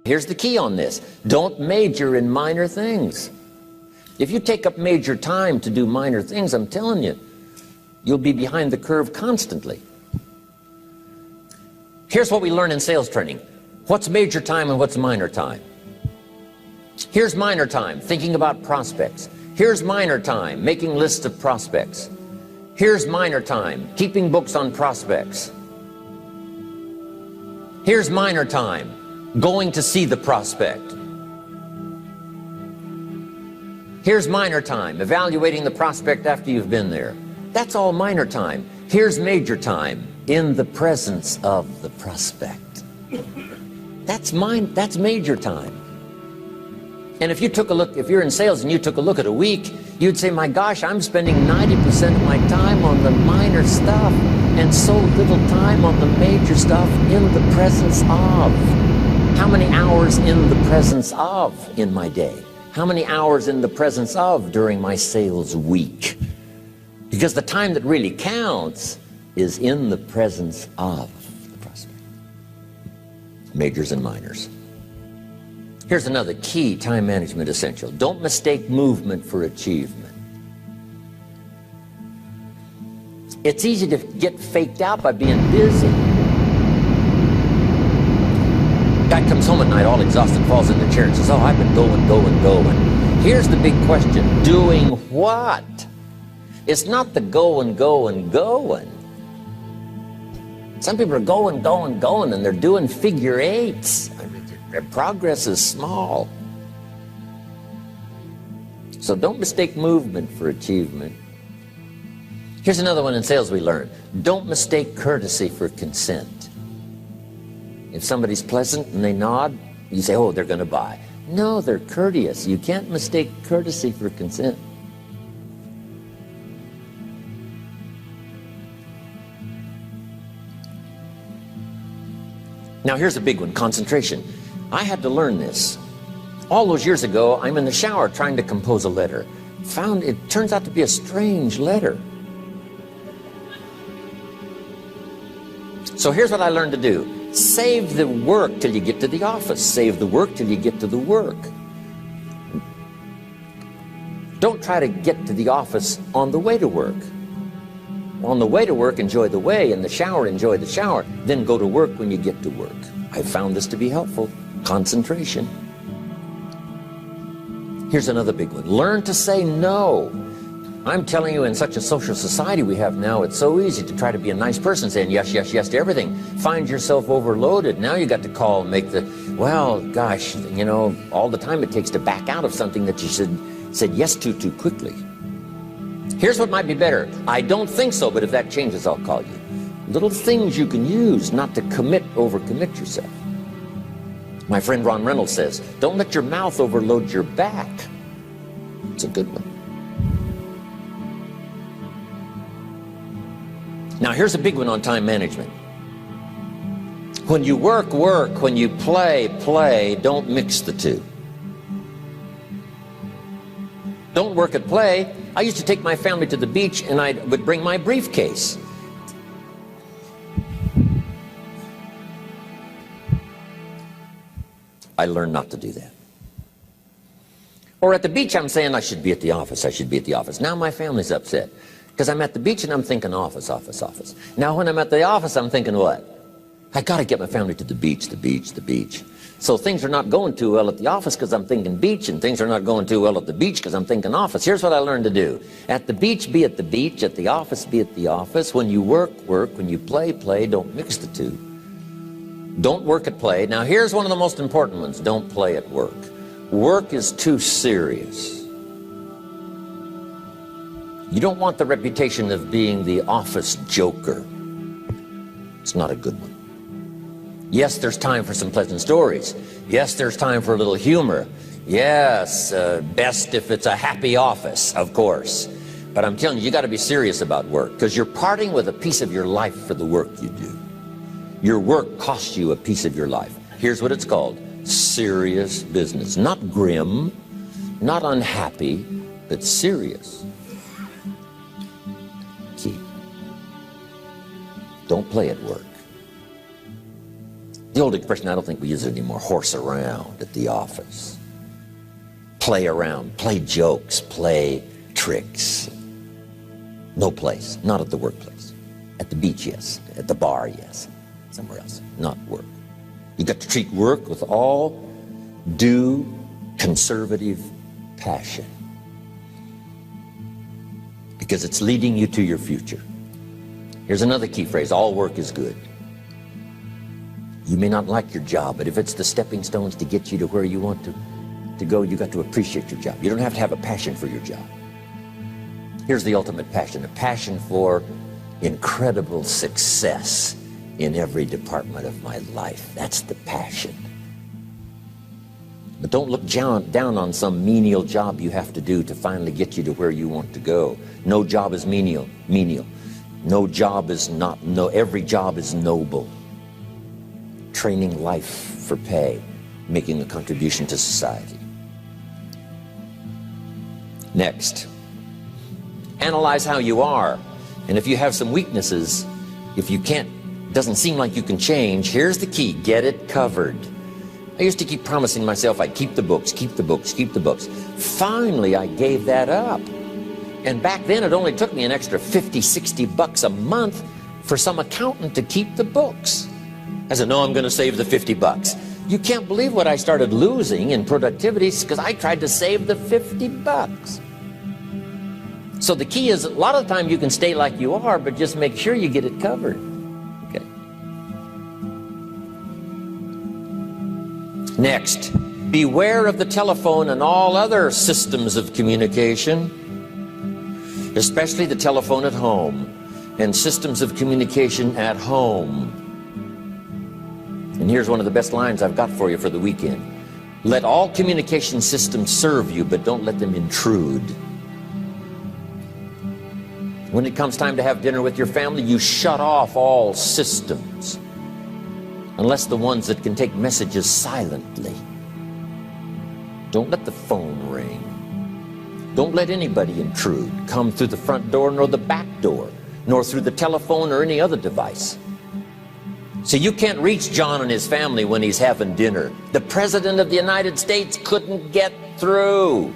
Here's the key on this. Don't major in minor things. If you take up major time to do minor things, I'm telling you, you'll be behind the curve constantly. Here's what we learn in sales training. What's major time and what's minor time? Here's minor time, thinking about prospects. Here's minor time, making lists of prospects. Here's minor time, keeping books on prospects. Here's minor time, going to see the prospect. Here's minor time, evaluating the prospect after you've been there. That's all minor time. Here's major time, in the presence of the prospect. That's major time. And if you took a look, if you're in sales and you took a look at a week, you'd say, my gosh, I'm spending 90% of my time on the minor stuff and so little time on the major stuff in the presence of. How many hours in the presence of in my day? How many hours in the presence of during my sales week? Because the time that really counts is in the presence of the prospect. Majors and minors. Here's another key time management essential. Don't mistake movement for achievement. It's easy to get faked out by being busy. Guy comes home at night all exhausted, falls in the chair and says, oh, I've been going. Here's the big question. Doing what? It's not the going. Some people are going, and they're doing figure eights. I mean, their progress is small. So don't mistake movement for achievement. Here's another one in sales we learned. Don't mistake courtesy for consent. If somebody's pleasant and they nod, you say, oh, they're going to buy. No, they're courteous. You can't mistake courtesy for consent. Now here's a big one, concentration. I had to learn this. All those years ago, I'm in the shower trying to compose a letter. Found it turns out to be a strange letter. So here's what I learned to do. Save the work till you get to the office. Save the work till you get to the work. Don't try to get to the office on the way to work. On the way to work, enjoy the way. In the shower, enjoy the shower. Then go to work when you get to work. I found this to be helpful. Concentration. Here's another big one. Learn to say no. I'm telling you, in such a social society we have now, it's so easy to try to be a nice person, saying yes to everything. Find yourself overloaded. Now you got to call and make the, well, gosh, you know, all the time it takes to back out of something that you said yes to too quickly. Here's what might be better. I don't think so, but if that changes, I'll call you. Little things you can use not to overcommit yourself. My friend Ron Reynolds says, don't let your mouth overload your back. It's a good one. Now here's a big one on time management. When you work, when you play, don't mix the two. Don't work at play. I used to take my family to the beach and I would bring my briefcase. I learned not to do that. Or at the beach, I'm saying I should be at the office. Now my family's upset because I'm at the beach and I'm thinking office. Now when I'm at the office, I'm thinking what? I got to get my family to the beach. So things are not going too well at the office because I'm thinking beach, and things are not going too well at the beach because I'm thinking office. Here's what I learned to do. At the beach, be at the beach. At the office, be at the office. When you work. When you play. Don't mix the two. Don't work at play. Now here's one of the most important ones. Don't play at work. Work is too serious. You don't want the reputation of being the office joker. It's not a good one. Yes, there's time for some pleasant stories. Yes, there's time for a little humor. Yes, best if it's a happy office, of course. But I'm telling you, you got to be serious about work because you're parting with a piece of your life for the work you do. Your work costs you a piece of your life. Here's what it's called. Serious business. Not grim, not unhappy, but serious. Key. Don't play at work. The old expression, I don't think we use it anymore, horse around at the office. Play around, play jokes, play tricks. No place, not at the workplace. At the beach, yes. At the bar, yes. Somewhere else, not work. You got to treat work with all due conservative passion, because it's leading you to your future. Here's another key phrase: all work is good. You may not like your job, but if it's the stepping stones to get you to where you want to go, you got to appreciate your job. You don't have to have a passion for your job. Here's the ultimate passion: a passion for incredible success in every department of my life. That's the passion. But don't look down on some menial job you have to do to finally get you to where you want to go. No job is menial. No job is not, every job is noble. Training life for pay, making a contribution to society. Next, analyze how you are. And if you have some weaknesses, if you can't, doesn't seem like you can change, here's the key: get it covered. I used to keep promising myself I'd keep the books, keep the books, keep the books. Finally, I gave that up. And back then, it only took me an extra 50, 60 bucks a month for some accountant to keep the books. I said, no, I'm going to save the 50 bucks. You can't believe what I started losing in productivity because I tried to save the 50 bucks. So the key is, a lot of the time you can stay like you are, but just make sure you get it covered. Okay. Next, beware of the telephone and all other systems of communication, especially the telephone at home and systems of communication at home. And here's one of the best lines I've got for you for the weekend: let all communication systems serve you, but don't let them intrude. When it comes time to have dinner with your family, you shut off all systems, unless the ones that can take messages silently. Don't let the phone ring. Don't let anybody intrude, come through the front door nor the back door, nor through the telephone or any other device. So you can't reach John and his family when he's having dinner. The President of the United States couldn't get through.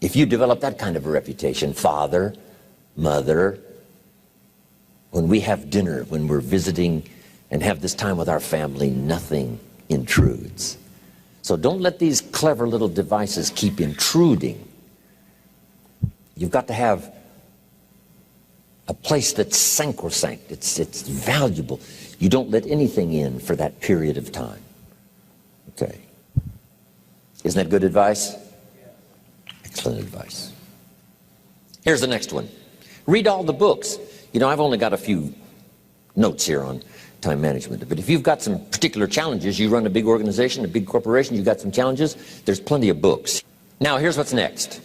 If you develop that kind of a reputation, father, mother, when we have dinner, when we're visiting and have this time with our family, nothing intrudes. So don't let these clever little devices keep intruding. You've got to have a place that's sacrosanct, it's valuable. You don't let anything in for that period of time. Okay. Isn't that good advice? Excellent advice. Here's the next one. Read all the books. You know, I've only got a few notes here on time management, but if you've got some particular challenges, you run a big organization, a big corporation, you've got some challenges, there's plenty of books. Now, here's what's next.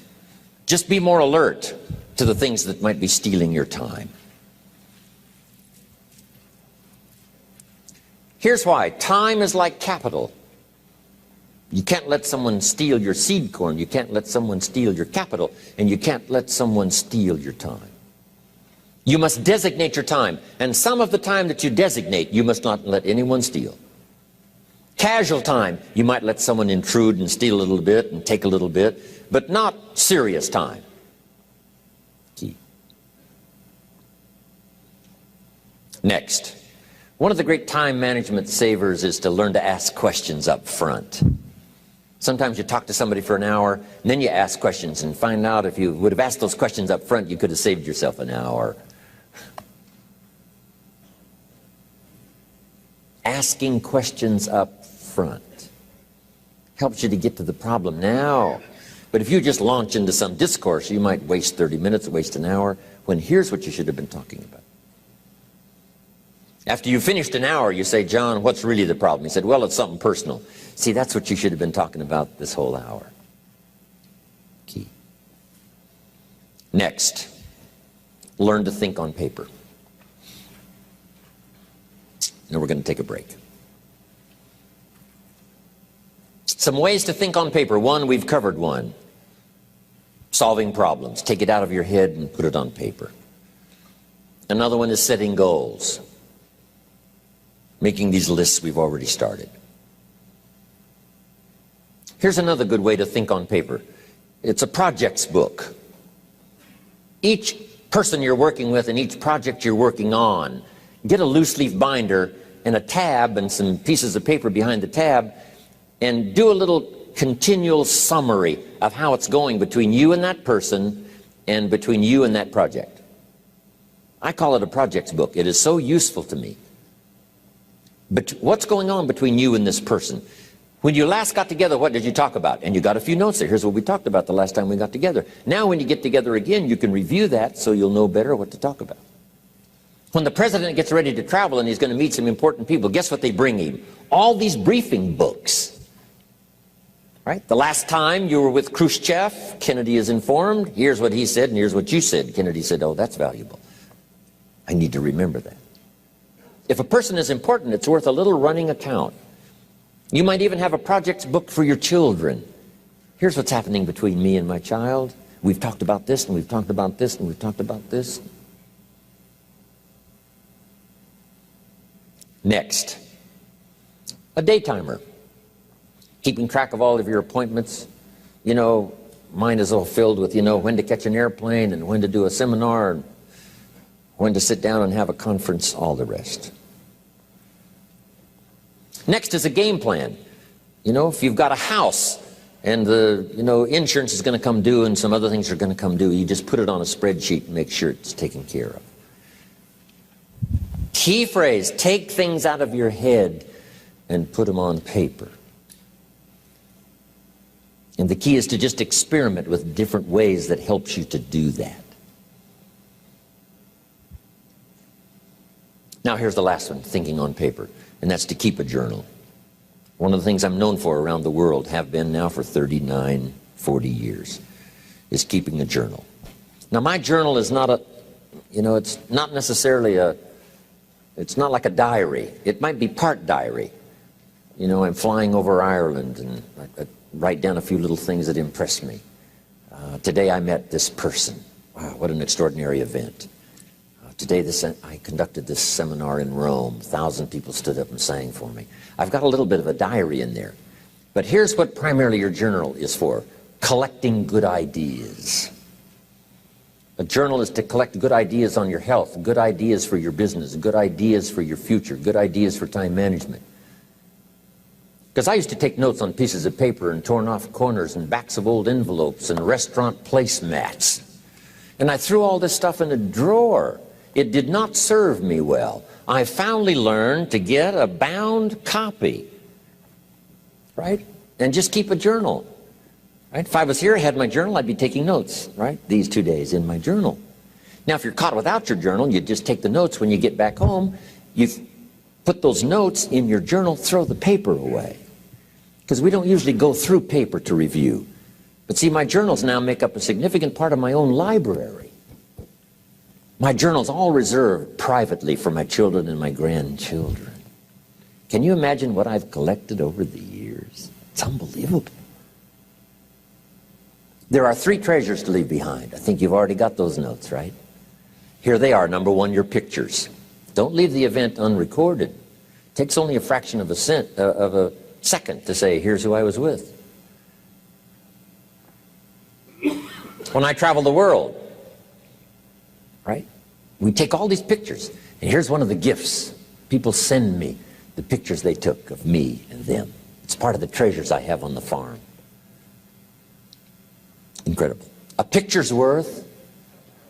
Just be more alert to the things that might be stealing your time. Here's why. Time is like capital. You can't let someone steal your seed corn. You can't let someone steal your capital. And you can't let someone steal your time. You must designate your time. And some of the time that you designate, you must not let anyone steal. Casual time, you might let someone intrude and steal a little bit and take a little bit, but not serious time. Key. Next, one of the great time management savers is to learn to ask questions up front. Sometimes you talk to somebody for an hour, and then you ask questions and find out if you would have asked those questions up front, you could have saved yourself an hour. Asking questions up front helps you to get to the problem now. But if you just launch into some discourse, you might waste 30 minutes, waste an hour, when here's what you should have been talking about. After you finished an hour, you say, John, what's really the problem? He said, well, it's something personal. See, that's what you should have been talking about this whole hour. Key. Next, learn to think on paper. Now we're going to take a break. Some ways to think on paper. One, we've covered one. Solving problems. Take it out of your head and put it on paper. Another one is setting goals. Making these lists we've already started. Here's another good way to think on paper. It's a projects book. Each person you're working with and each project you're working on, get a loose leaf binder and a tab and some pieces of paper behind the tab, and do a little continual summary of how it's going between you and that person and between you and that project. I call it a projects book. It is so useful to me. But what's going on between you and this person? When you last got together, what did you talk about? And you got a few notes there. Here's what we talked about the last time we got together. Now when you get together again, you can review that so you'll know better what to talk about. When the president gets ready to travel and he's going to meet some important people, guess what they bring him? All these briefing books. Right? The last time you were with Khrushchev, Kennedy is informed. Here's what he said and here's what you said. Kennedy said, oh, that's valuable. I need to remember that. If a person is important, it's worth a little running account. You might even have a projects book for your children. Here's what's happening between me and my child. We've talked about this, and we've talked about this, and we've talked about this. Next, a day timer. Keeping track of all of your appointments. You know, mine is all filled with, you know, when to catch an airplane and when to do a seminar and when to sit down and have a conference, all the rest. Next is a game plan. You know, if you've got a house and the, you know, insurance is going to come due and some other things are going to come due, you just put it on a spreadsheet and make sure it's taken care of. Key phrase, take things out of your head and put them on paper. And the key is to just experiment with different ways that helps you to do that. Now here's the last one, thinking on paper, and that's to keep a journal. One of the things I'm known for around the world, have been now for 39, 40 years, is keeping a journal. Now my journal is not a, you know, it's not necessarily a, it's not like a diary. It might be part diary. You know, I'm flying over Ireland and I write down a few little things that impress me. Today I met this person. Wow, what an extraordinary event. Today I conducted this seminar in Rome. 1,000 people stood up and sang for me. I've got a little bit of a diary in there. But here's what primarily your journal is for. Collecting good ideas. A journal is to collect good ideas on your health, good ideas for your business, good ideas for your future, good ideas for time management. Because I used to take notes on pieces of paper and torn off corners and backs of old envelopes and restaurant placemats. And I threw all this stuff in a drawer. It did not serve me well. I finally learned to get a bound copy, right? And just keep a journal, right? If I was here, I had my journal, I'd be taking notes, right? These 2 days in my journal. Now, if you're caught without your journal, you just take the notes when you get back home. You put those notes in your journal, throw the paper away. Because we don't usually go through paper to review. But see, my journals now make up a significant part of my own library. My journal's all reserved privately for my children and my grandchildren. Can you imagine what I've collected over the years? It's unbelievable. There are 3 treasures to leave behind. I think you've already got those notes, right? Here they are. Number 1, your pictures. Don't leave the event unrecorded. It takes only a fraction of a second to say, here's who I was with. When I travel the world, right? We take all these pictures, and here's one of the gifts. People send me the pictures they took of me and them. It's part of the treasures I have on the farm. Incredible. A picture's worth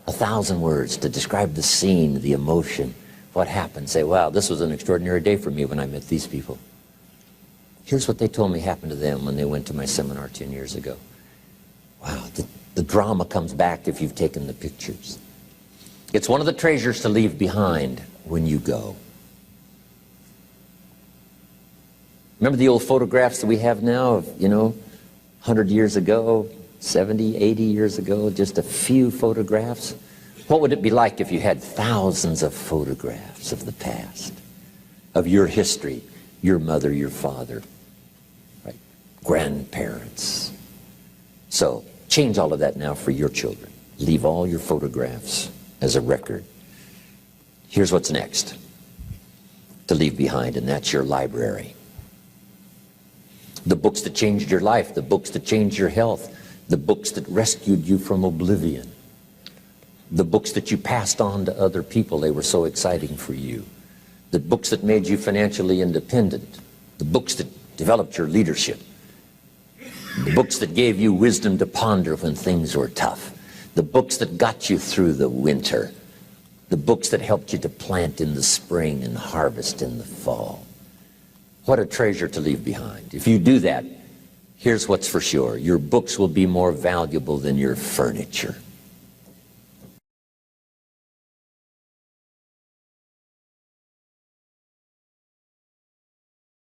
1,000 words to describe the scene, the emotion, what happened. Say, wow, this was an extraordinary day for me when I met these people. Here's what they told me happened to them when they went to my seminar 10 years ago. Wow, the drama comes back if you've taken the pictures. It's one of the treasures to leave behind when you go. Remember the old photographs that we have now of, you know, 100 years ago, 70, 80 years ago, just a few photographs? What would it be like if you had thousands of photographs of the past, of your history, your mother, your father, right? Grandparents? So change all of that now for your children. Leave all your photographs as a record. Here's what's next to leave behind, and that's your library. The books that changed your life, the books that changed your health, the books that rescued you from oblivion, the books that you passed on to other people, they were so exciting for you, the books that made you financially independent, the books that developed your leadership, the books that gave you wisdom to ponder when things were tough, the books that got you through the winter, the books that helped you to plant in the spring and harvest in the fall. What a treasure to leave behind. If you do that, here's what's for sure. Your books will be more valuable than your furniture.